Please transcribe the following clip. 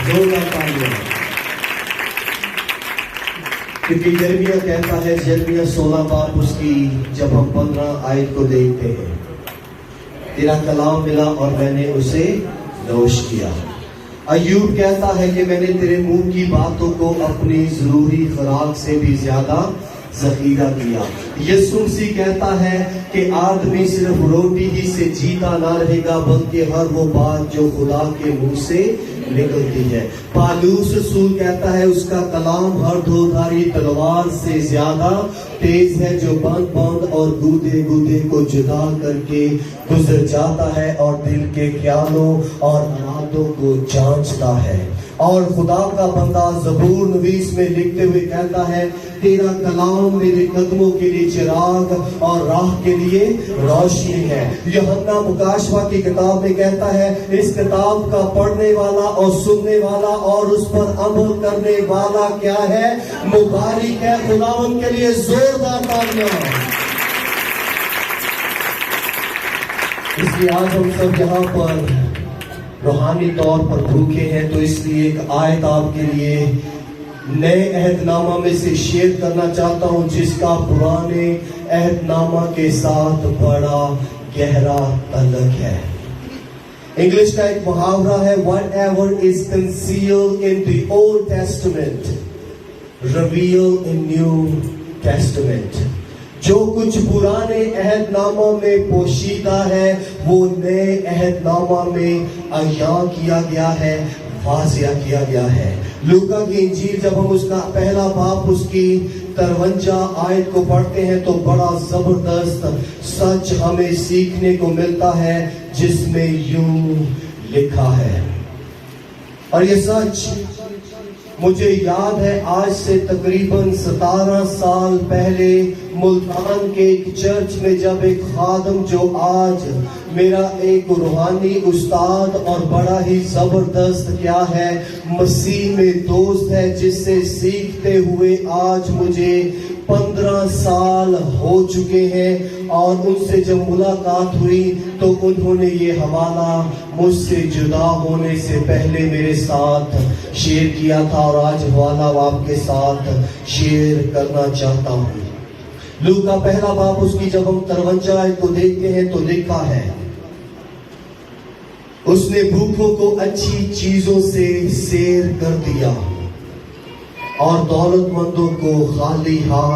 زوردار تالیاں. کیونکہ یرمیہ کہتا ہے، یرمیہ 16 باب اس کی جب ہم 15 آیت کو دیکھتے ہیں، تیرا کلام ملا اور میں نے اسے نوش کیا. ایوب کہتا ہے کہ میں نے تیرے منہ کی باتوں کو اپنی ضروری خوراک سے بھی زیادہ ذخیرہ کیا. یسوع مسیح کہتا ہے کہ آدمی صرف روٹی ہی سے جیتا نہ رہے گا، بلکہ ہر وہ بات جو خدا کے منہ سے نکلتی ہے. پالوس رسول کہتا ہے اس کا کلام ہر دھاری تلوار سے زیادہ تیز ہے، جو بند بند اور گودے گودے کو جدا کر کے گزر جاتا ہے اور دل کے خیالوں اور ارادوں کو جانچتا ہے. اور خدا کا بندہ زبور نویس میں لکھتے ہوئے کہتا ہے، تیرا کلام میرے قدموں کے لیے چراغ اور راہ کے لیے روشنی ہے. یوحنا مکاشفہ کی کتاب میں کہتا ہے، اس کتاب کا پڑھنے والا اور سننے والا اور اس پر عمل کرنے والا کیا ہے؟ مبارک ہے. خداوند کے لیے زوردار تالیاں. اس لیے آج ہم سب یہاں پر روحانی طور پر بھوکے ہیں، تو اس لیے ایک آیت آپ کے لیے نئے عہد نامہ میں سے شیئر کرنا چاہتا ہوں، جس کا پرانے عہد نامہ کے ساتھ بڑا گہرا تعلق ہے. انگلش کا ایک محاورہ ہے، whatever is concealed in the Old Testament revealed in New Testament. جو کچھ پرانے عہد نامہ میں پوشیدہ ہے وہ نئے عہد نامہ میں عیاں کیا گیا ہے، واضح کیا گیا ہے. لوکا کی انجیل جب ہم اس کا پہلا باب اس کی 53 آیت کو پڑھتے ہیں تو بڑا زبردست سچ ہمیں سیکھنے کو ملتا ہے، جس میں یوں لکھا ہے. اور یہ سچ مجھے یاد ہے، آج سے تقریباً 17 سال پہلے ملتان کے ایک چرچ میں جب ایک خادم جو آج میرا ایک روحانی استاد اور بڑا ہی زبردست کیا ہے مسیح میں دوست ہے، جس سے سیکھتے ہوئے آج مجھے 15 سال ہو چکے ہیں، اور ان سے جب ملاقات ہوئی تو انہوں نے یہ حوالہ مجھ سے جدا ہونے سے پہلے میرے ساتھ شیئر کیا تھا، اور آج حوالہ آپ کے ساتھ شیئر کرنا چاہتا ہوں. لوکا پہلا باب اس کی جب ہم 53 آیت کو دیکھتے ہیں تو لکھا ہے، اس نے بھوکوں کو اچھی چیزوں سے سیر کر دیا اور دولت مندوں کو خالی ہاتھ